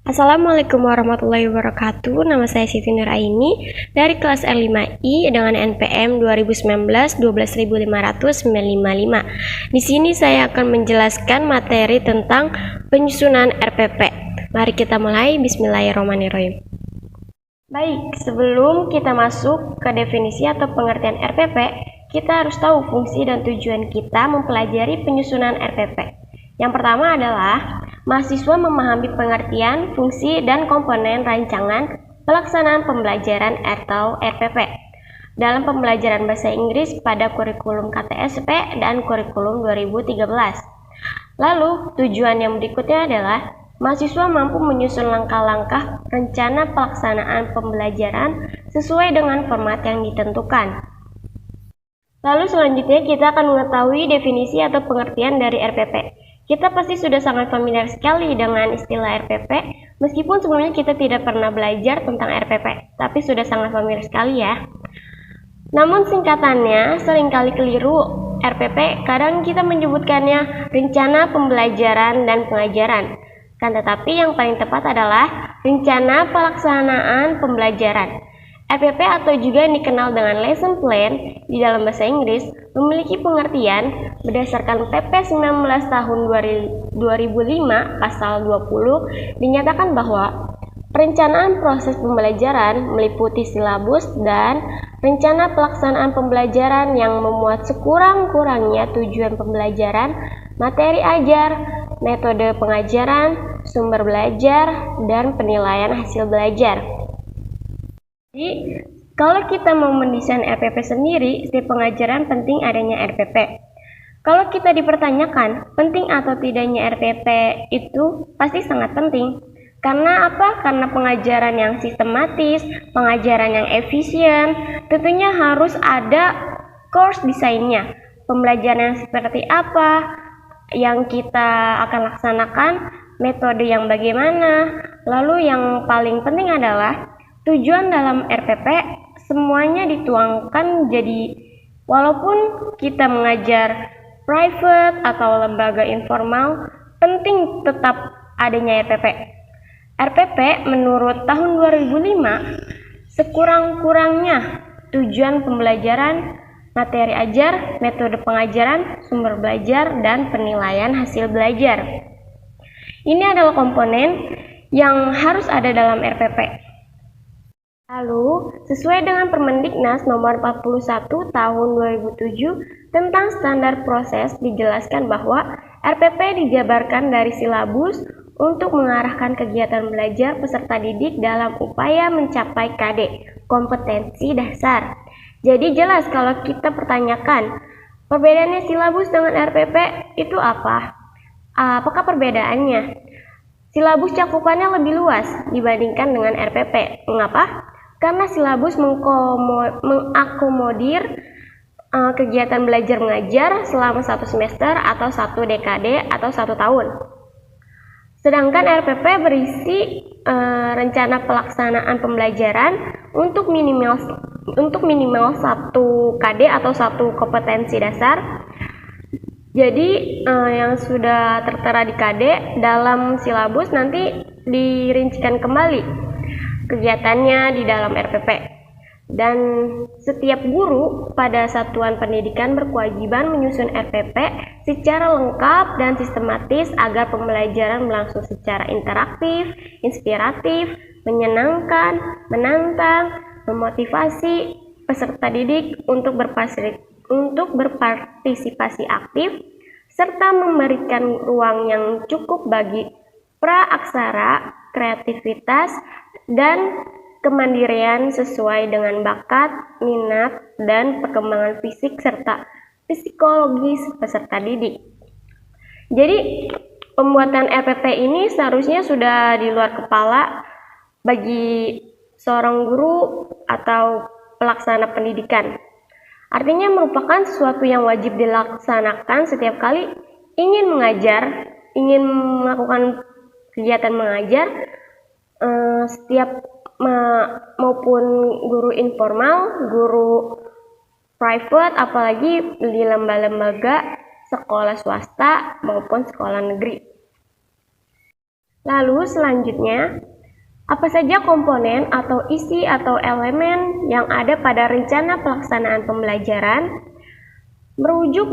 Assalamualaikum warahmatullahi wabarakatuh. Nama saya Siti Nuraini dari kelas R5I dengan NPM 2019-12595. Di sini saya akan menjelaskan materi tentang penyusunan RPP. Mari kita mulai. Bismillahirrahmanirrahim. Baik, sebelum kita masuk ke definisi atau pengertian RPP, kita harus tahu fungsi dan tujuan kita mempelajari penyusunan RPP. Yang pertama adalah mahasiswa memahami pengertian, fungsi, dan komponen rancangan pelaksanaan pembelajaran atau RPP dalam pembelajaran bahasa Inggris pada kurikulum KTSP dan kurikulum 2013. Lalu, tujuan yang berikutnya adalah mahasiswa mampu menyusun langkah-langkah rencana pelaksanaan pembelajaran sesuai dengan format yang ditentukan. Lalu selanjutnya kita akan mengetahui definisi atau pengertian dari RPP. Kita pasti sudah sangat familiar sekali dengan istilah RPP, meskipun sebelumnya kita tidak pernah belajar tentang RPP, tapi sudah sangat familiar sekali ya. Namun singkatannya seringkali keliru. RPP kadang kita menyebutkannya rencana pembelajaran dan pengajaran, kan tetapi yang paling tepat adalah rencana pelaksanaan pembelajaran. RPP atau juga yang dikenal dengan lesson plan di dalam bahasa Inggris memiliki pengertian berdasarkan PP 19 tahun 2005 pasal 20 dinyatakan bahwa perencanaan proses pembelajaran meliputi silabus dan rencana pelaksanaan pembelajaran yang memuat sekurang-kurangnya tujuan pembelajaran, materi ajar, metode pengajaran, sumber belajar, dan penilaian hasil belajar. Jadi, kalau kita mau mendesain RPP sendiri, setiap pengajaran penting adanya RPP. Kalau kita dipertanyakan, penting atau tidaknya RPP itu pasti sangat penting. Karena apa? Karena pengajaran yang sistematis, pengajaran yang efisien, tentunya harus ada course desainnya. Pembelajaran yang seperti apa yang kita akan laksanakan, metode yang bagaimana, lalu yang paling penting adalah tujuan dalam RPP semuanya dituangkan, jadi walaupun kita mengajar private atau lembaga informal, penting tetap adanya RPP. RPP menurut tahun 2005 sekurang-kurangnya tujuan pembelajaran, materi ajar, metode pengajaran, sumber belajar, dan penilaian hasil belajar. Ini adalah komponen yang harus ada dalam RPP. Lalu, sesuai dengan Permendiknas nomor 41 tahun 2007 tentang standar proses dijelaskan bahwa RPP dijabarkan dari silabus untuk mengarahkan kegiatan belajar peserta didik dalam upaya mencapai KD, kompetensi dasar. Jadi jelas kalau kita pertanyakan, perbedaannya silabus dengan RPP itu apa? Apakah perbedaannya? Silabus cakupannya lebih luas dibandingkan dengan RPP. Mengapa? Karena silabus mengakomodir kegiatan belajar mengajar selama 1 semester atau 1 dekade atau 1 tahun. Sedangkan RPP berisi rencana pelaksanaan pembelajaran untuk minimal 1 KD atau 1 kompetensi dasar. Jadi yang sudah tertera di KD dalam silabus nanti dirincikan kembali kegiatannya di dalam RPP. Dan setiap guru pada satuan pendidikan berkewajiban menyusun RPP secara lengkap dan sistematis agar pembelajaran berlangsung secara interaktif, inspiratif, menyenangkan, menantang, memotivasi peserta didik untuk berpartisipasi aktif, serta memberikan ruang yang cukup bagi praaksara, kreativitas, dan kemandirian sesuai dengan bakat, minat, dan perkembangan fisik serta psikologis peserta didik. Jadi, pembuatan RPP ini seharusnya sudah di luar kepala bagi seorang guru atau pelaksana pendidikan. Artinya merupakan sesuatu yang wajib dilaksanakan setiap kali ingin mengajar, ingin melakukan kegiatan mengajar, setiap maupun guru informal, guru private, apalagi di lembaga-lembaga sekolah swasta maupun sekolah negeri. Lalu selanjutnya, apa saja komponen atau isi atau elemen yang ada pada rencana pelaksanaan pembelajaran? Merujuk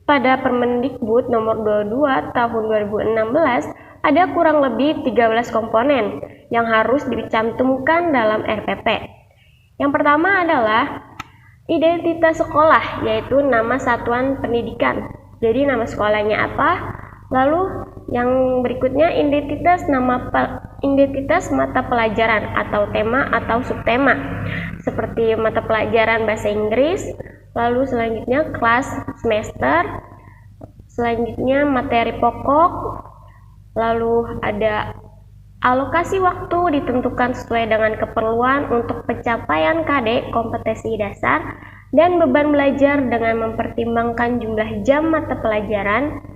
pada Permendikbud nomor 22 tahun 2016, ada kurang lebih 13 komponen yang harus dicantumkan dalam RPP. Yang pertama adalah identitas sekolah, yaitu nama satuan pendidikan. Jadi nama sekolahnya apa? Lalu yang berikutnya identitas mata pelajaran atau tema atau subtema, seperti mata pelajaran bahasa Inggris. Lalu selanjutnya kelas semester, selanjutnya materi pokok, lalu ada alokasi waktu ditentukan sesuai dengan keperluan untuk pencapaian KD kompetensi dasar, dan beban belajar dengan mempertimbangkan jumlah jam mata pelajaran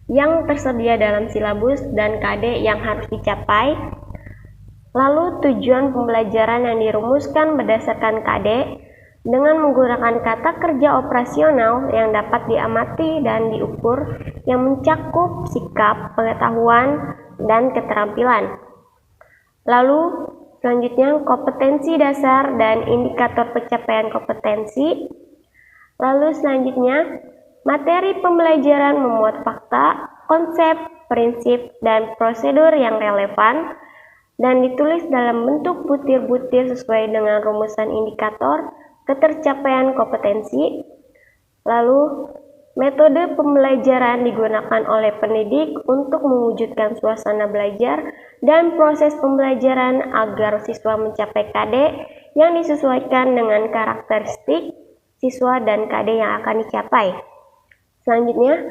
yang tersedia dalam silabus dan KD yang harus dicapai. Lalu tujuan pembelajaran yang dirumuskan berdasarkan KD dengan menggunakan kata kerja operasional yang dapat diamati dan diukur, yang mencakup sikap, pengetahuan, dan keterampilan. Lalu selanjutnya kompetensi dasar dan indikator pencapaian kompetensi. Lalu selanjutnya materi pembelajaran memuat fakta, konsep, prinsip, dan prosedur yang relevan dan ditulis dalam bentuk butir-butir sesuai dengan rumusan indikator ketercapaian kompetensi. Lalu metode pembelajaran digunakan oleh pendidik untuk mewujudkan suasana belajar dan proses pembelajaran agar siswa mencapai KD yang disesuaikan dengan karakteristik siswa dan KD yang akan dicapai. Selanjutnya,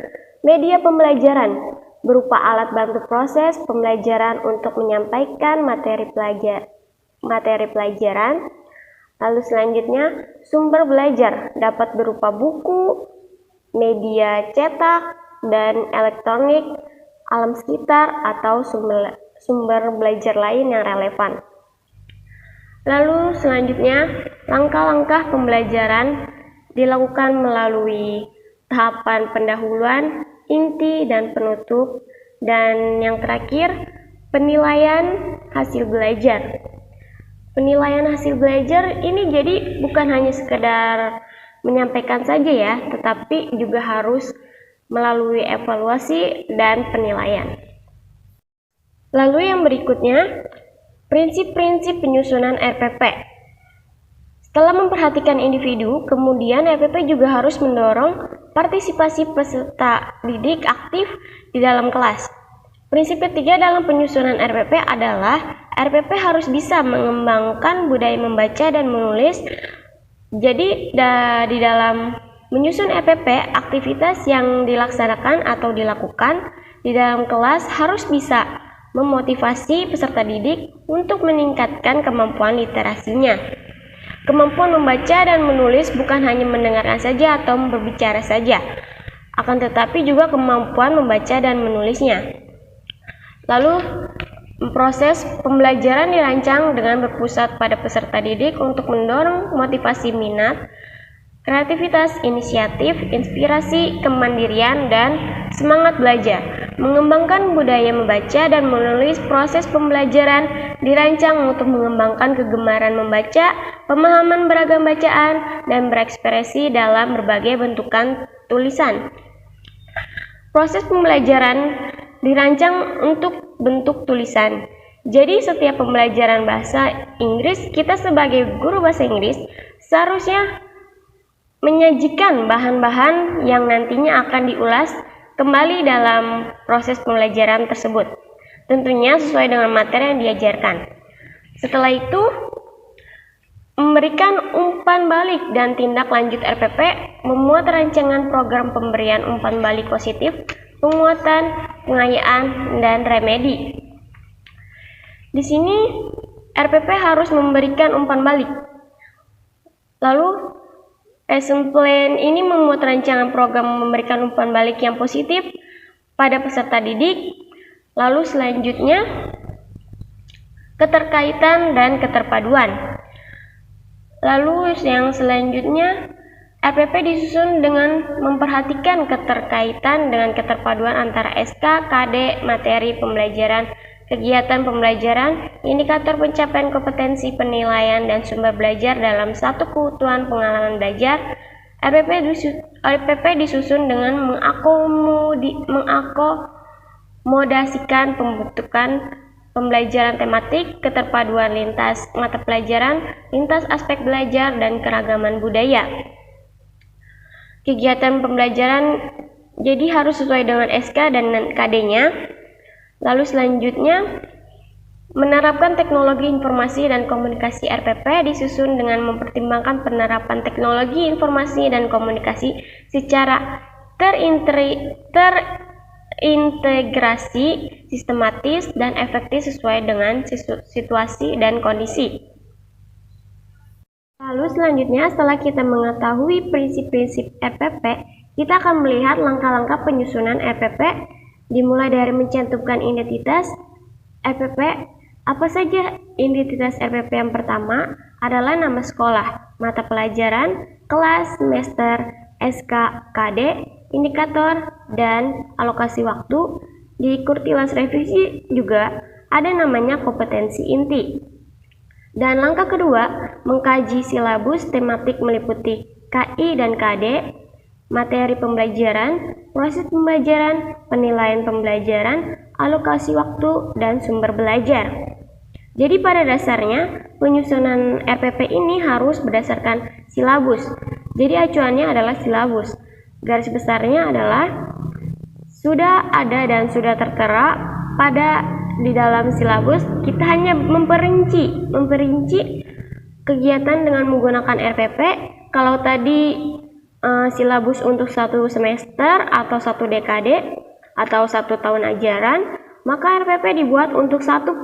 media pembelajaran berupa alat bantu proses pembelajaran untuk menyampaikan materi pelajaran. Lalu selanjutnya, sumber belajar dapat berupa buku, media cetak, dan elektronik, alam sekitar, atau sumber belajar lain yang relevan. Lalu selanjutnya, langkah-langkah pembelajaran dilakukan melalui tahapan pendahuluan, inti, dan penutup, dan yang terakhir, penilaian hasil belajar. Penilaian hasil belajar ini jadi bukan hanya sekedar menyampaikan saja ya, tetapi juga harus melalui evaluasi dan penilaian. Lalu yang berikutnya, prinsip-prinsip penyusunan RPP. Setelah memperhatikan individu, kemudian RPP juga harus mendorong partisipasi peserta didik aktif di dalam kelas. Prinsip ketiga dalam penyusunan RPP adalah RPP harus bisa mengembangkan budaya membaca dan menulis. Jadi di dalam menyusun RPP, aktivitas yang dilaksanakan atau dilakukan di dalam kelas harus bisa memotivasi peserta didik untuk meningkatkan kemampuan literasinya. Kemampuan membaca dan menulis bukan hanya mendengarkan saja atau berbicara saja, akan tetapi juga kemampuan membaca dan menulisnya. Lalu, proses pembelajaran dirancang dengan berpusat pada peserta didik untuk mendorong motivasi minat, kreativitas, inisiatif, inspirasi, kemandirian, dan semangat belajar. Mengembangkan budaya membaca dan menulis. Proses pembelajaran dirancang untuk mengembangkan kegemaran membaca, pemahaman beragam bacaan, dan berekspresi dalam berbagai bentukan tulisan. Proses pembelajaran dirancang untuk bentuk tulisan. Jadi setiap pembelajaran bahasa Inggris, kita sebagai guru bahasa Inggris seharusnya menyajikan bahan-bahan yang nantinya akan diulas kembali dalam proses pembelajaran tersebut, tentunya sesuai dengan materi yang diajarkan. Setelah itu, memberikan umpan balik dan tindak lanjut RPP, memuat rancangan program pemberian umpan balik positif, penguatan, pengayaan, dan remedi. Di sini RPP harus memberikan umpan balik. Lalu lesson plan ini memuat rancangan program memberikan umpan balik yang positif pada peserta didik. Lalu selanjutnya keterkaitan dan keterpaduan. Lalu yang selanjutnya RPP disusun dengan memperhatikan keterkaitan dengan keterpaduan antara SK, KD, materi pembelajaran, kegiatan pembelajaran, indikator pencapaian kompetensi penilaian dan sumber belajar dalam satu kebutuhan pengalaman belajar. RPP disusun dengan mengakomodasikan pembentukan pembelajaran tematik, keterpaduan lintas mata pelajaran, lintas aspek belajar, dan keragaman budaya. Kegiatan pembelajaran jadi harus sesuai dengan SK dan KD-nya. Lalu selanjutnya, menerapkan teknologi informasi dan komunikasi RPP disusun dengan mempertimbangkan penerapan teknologi informasi dan komunikasi secara terintegrasi, sistematis, dan efektif sesuai dengan situasi dan kondisi. Lalu selanjutnya, setelah kita mengetahui prinsip-prinsip RPP, kita akan melihat langkah-langkah penyusunan RPP, dimulai dari mencantumkan identitas RPP. Apa saja identitas RPP? Yang pertama adalah nama sekolah, mata pelajaran, kelas, semester, SK, KD, indikator, dan alokasi waktu. Di kurtilas revisi juga ada namanya kompetensi inti. Dan langkah kedua, mengkaji silabus tematik meliputi KI dan KD, materi pembelajaran, proses pembelajaran, penilaian pembelajaran, alokasi waktu, dan sumber belajar. Jadi pada dasarnya penyusunan RPP ini harus berdasarkan silabus. Jadi acuannya adalah silabus. Garis besarnya adalah sudah ada dan sudah tertera di dalam silabus. Kita hanya memperinci kegiatan dengan menggunakan RPP. Kalau tadi silabus untuk satu semester atau satu dekade atau satu tahun ajaran, maka RPP dibuat untuk satu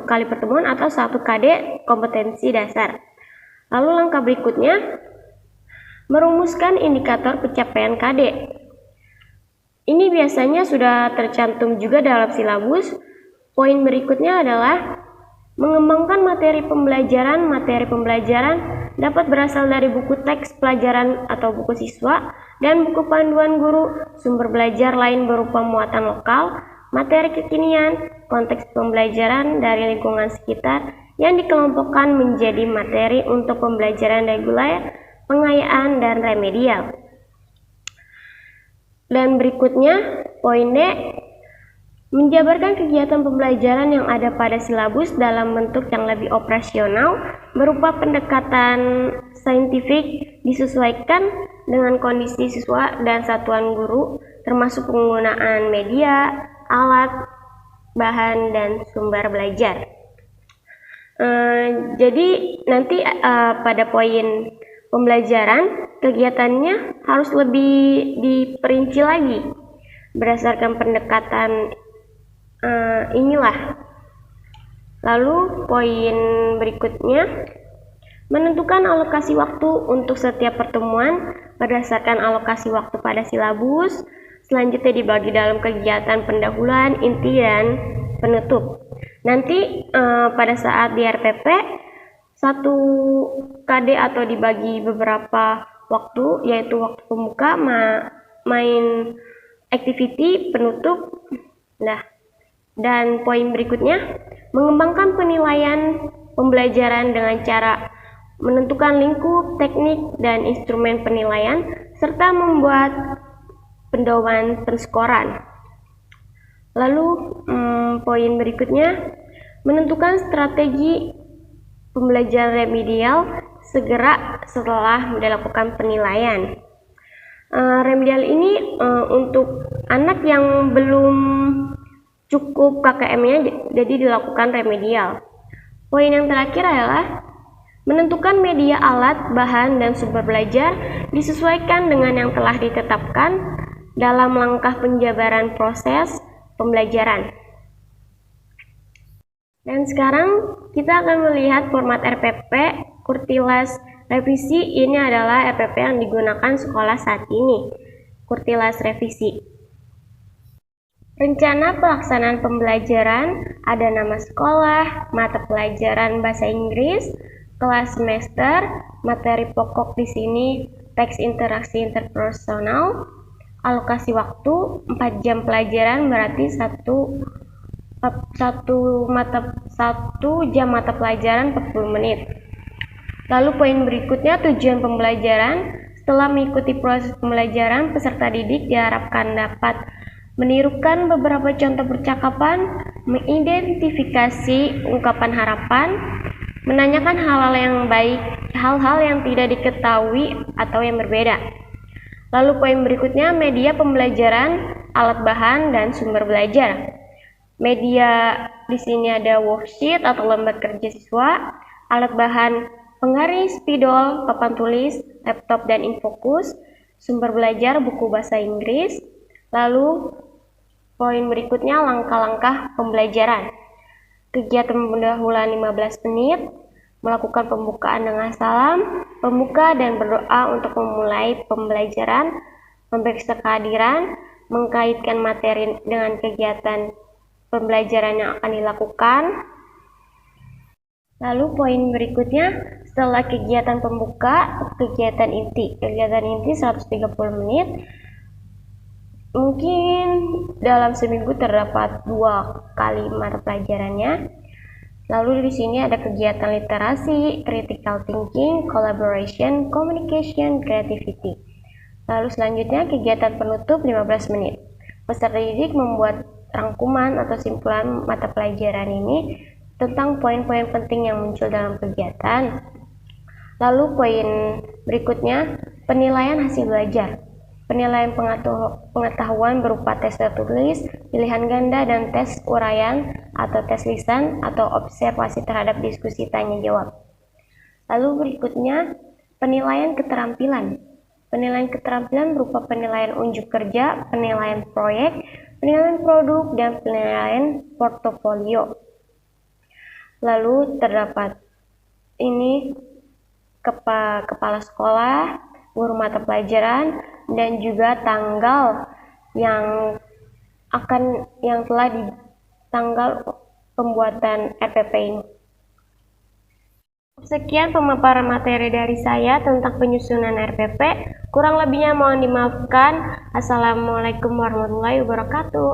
kali pertemuan atau satu KD kompetensi dasar. Lalu langkah berikutnya, merumuskan indikator pencapaian KD. Ini biasanya sudah tercantum juga dalam silabus. Poin berikutnya adalah mengembangkan materi pembelajaran. Materi pembelajaran dapat berasal dari buku teks pelajaran atau buku siswa dan buku panduan guru. Sumber belajar lain berupa muatan lokal, materi kekinian, konteks pembelajaran dari lingkungan sekitar yang dikelompokkan menjadi materi untuk pembelajaran reguler, pengayaan, dan remedial. Dan berikutnya, poin D, menjabarkan kegiatan pembelajaran yang ada pada silabus dalam bentuk yang lebih operasional berupa pendekatan saintifik disesuaikan dengan kondisi siswa dan satuan guru, termasuk penggunaan media, alat, bahan, dan sumber belajar. Jadi nanti pada poin pembelajaran, kegiatannya harus lebih diperinci lagi berdasarkan pendekatan inilah. Lalu poin berikutnya, menentukan alokasi waktu untuk setiap pertemuan berdasarkan alokasi waktu pada silabus. Selanjutnya dibagi dalam kegiatan pendahuluan, inti, dan penutup. Nanti pada saat di RPP, satu KD atau dibagi beberapa waktu, yaitu waktu pembuka, main activity, penutup. Nah, dan poin berikutnya, mengembangkan penilaian pembelajaran dengan cara menentukan lingkup, teknik, dan instrumen penilaian, serta membuat pedoman penskoran. Lalu poin berikutnya, menentukan strategi pembelajaran remedial segera setelah dilakukan penilaian. Remedial ini untuk anak yang belum cukup KKM-nya, jadi dilakukan remedial. Poin yang terakhir adalah menentukan media, alat, bahan, dan sumber belajar disesuaikan dengan yang telah ditetapkan dalam langkah penjabaran proses pembelajaran. Dan sekarang kita akan melihat format RPP kurtilas revisi. Ini adalah RPP yang digunakan sekolah saat ini, kurtilas revisi. Rencana pelaksanaan pembelajaran, ada nama sekolah, mata pelajaran bahasa Inggris, kelas semester, materi pokok di sini teks interaksi interpersonal, alokasi waktu 4 jam pelajaran berarti 1 satu jam mata pelajaran 40 menit. Lalu poin berikutnya, tujuan pembelajaran. Setelah mengikuti proses pembelajaran, peserta didik diharapkan dapat menirukan beberapa contoh percakapan, mengidentifikasi ungkapan harapan, menanyakan hal-hal yang baik, hal-hal yang tidak diketahui atau yang berbeda. Lalu poin berikutnya, media pembelajaran, alat bahan, dan sumber belajar. Media di sini ada worksheet atau lembar kerja siswa, alat bahan penggaris, spidol, papan tulis, laptop dan infokus, sumber belajar buku bahasa Inggris. Lalu poin berikutnya, langkah-langkah pembelajaran. Kegiatan pendahuluan 15 menit, melakukan pembukaan dengan salam, pembuka dan berdoa untuk memulai pembelajaran, memeriksa kehadiran, mengkaitkan materi dengan kegiatan pembelajaran yang akan dilakukan. Lalu poin berikutnya, setelah kegiatan pembuka, kegiatan inti. Kegiatan inti 130 menit. Mungkin dalam seminggu terdapat 2 kali mata pelajarannya. Lalu di sini ada kegiatan literasi, critical thinking, collaboration, communication, creativity. Lalu selanjutnya kegiatan penutup 15 menit. Peserta didik membuat rangkuman atau simpulan mata pelajaran ini tentang poin-poin penting yang muncul dalam kegiatan. Lalu poin berikutnya, penilaian hasil belajar. Penilaian pengetahuan berupa tes tertulis, pilihan ganda, dan tes uraian atau tes lisan atau observasi terhadap diskusi tanya jawab. Lalu berikutnya, penilaian keterampilan. Penilaian keterampilan berupa penilaian unjuk kerja, penilaian proyek, penilaian produk, dan penilaian portofolio. Lalu terdapat ini kepala sekolah, guru mata pelajaran, dan juga tanggal yang telah di tanggal pembuatan RPP ini. Sekian pemaparan materi dari saya tentang penyusunan RPP. Kurang lebihnya mohon dimaafkan. Assalamualaikum warahmatullahi wabarakatuh.